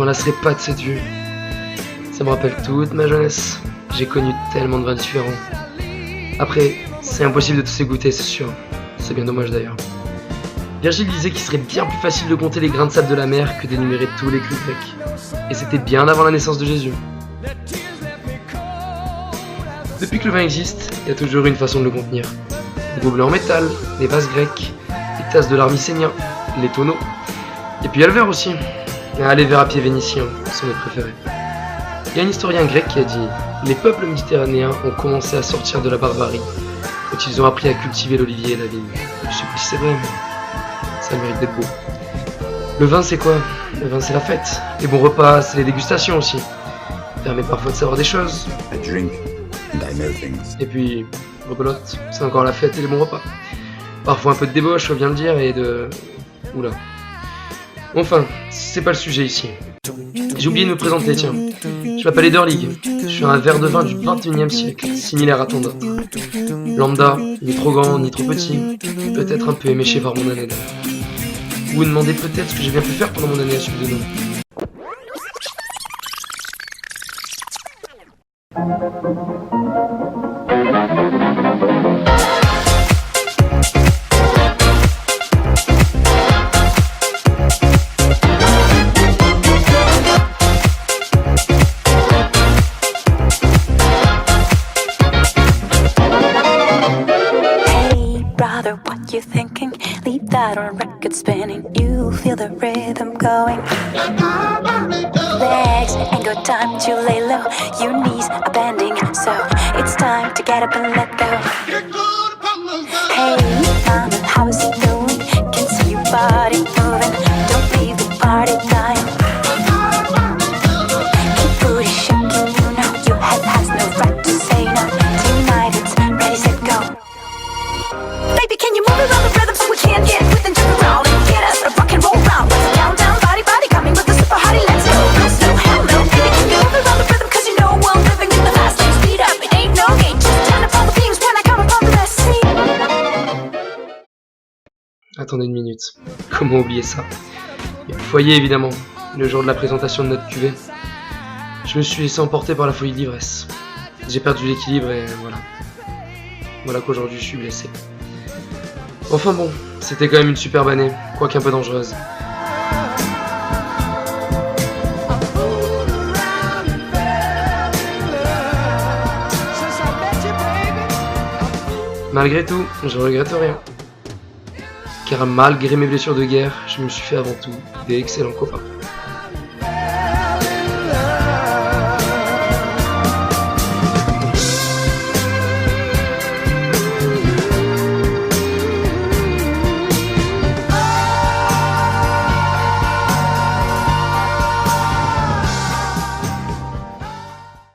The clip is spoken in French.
lasserai pas de cette vue. Ça me rappelle toute ma jeunesse. J'ai connu tellement de vins différents. Après, c'est impossible de tous les goûter, c'est sûr. C'est bien dommage d'ailleurs. Virgile disait qu'il serait bien plus facile de compter les grains de sable de la mer que d'énumérer tous les crus grecs. Et c'était bien avant la naissance de Jésus. Depuis que le vin existe, il y a toujours eu une façon de le contenir. Des gobelets en métal, des vases grecs, les tasses de l'art mycénien, les tonneaux. Et puis il y a le verre aussi. Les verres à pied vénitiens sont mes préférés. Il y a un historien grec qui a dit « Les peuples méditerranéens ont commencé à sortir de la barbarie quand ils ont appris à cultiver l'olivier et la vigne. » Je sais pas si c'est vrai, mais ça mérite d'être beau. Le vin c'est quoi? Le vin c'est la fête. Les bons repas, c'est les dégustations aussi. Ça permet parfois de savoir des choses. I drink and I know things. Et puis, rebelote, c'est encore la fête et les bons repas. Parfois un peu de débauche, faut bien le dire, et de... Oula. Enfin, c'est pas le sujet ici. J'ai oublié de me présenter, tiens. Je m'appelle Ederlig. Je suis un verre de vin du 21e siècle, similaire à tant d'autres. Lambda, ni trop grand, ni trop petit, peut-être un peu éméché par mon année d'ailleurs. Vous vous demandez peut-être ce que j'ai bien pu faire pendant mon année à suivre de nom. What you thinking? Leave that on record spinning. You feel the rhythm going. Legs ain't got time to lay low. Your knees are bending, so it's time to get up and let go. Hey, mama, how is it going? Can see your body moving. Don't leave the party time. Keep booty shaking, you know your head has no right to say no. Tonight it's ready, set, go. Baby, can you move around the rhythm so we can get with and jump around and get us a rock and roll round? Down, down, body, body, coming with the super hottie, let's go. No slow, hello, baby, can you move around the rhythm? Cause you know I'm living in the fast lane, speed up, it ain't no game. Just turn up all the things when I come upon the best scene. Attendez une minute, comment oublier ça? Et le foyer évidemment, le jour de la présentation de notre cuvée. Je me suis laissé emporter par la folie de l'ivresse. J'ai perdu l'équilibre et voilà. Voilà qu'aujourd'hui je suis blessé. Enfin bon, c'était quand même une superbe année, quoique un peu dangereuse. Malgré tout, je regrette rien. Car malgré mes blessures de guerre, je me suis fait avant tout d'excellents copains.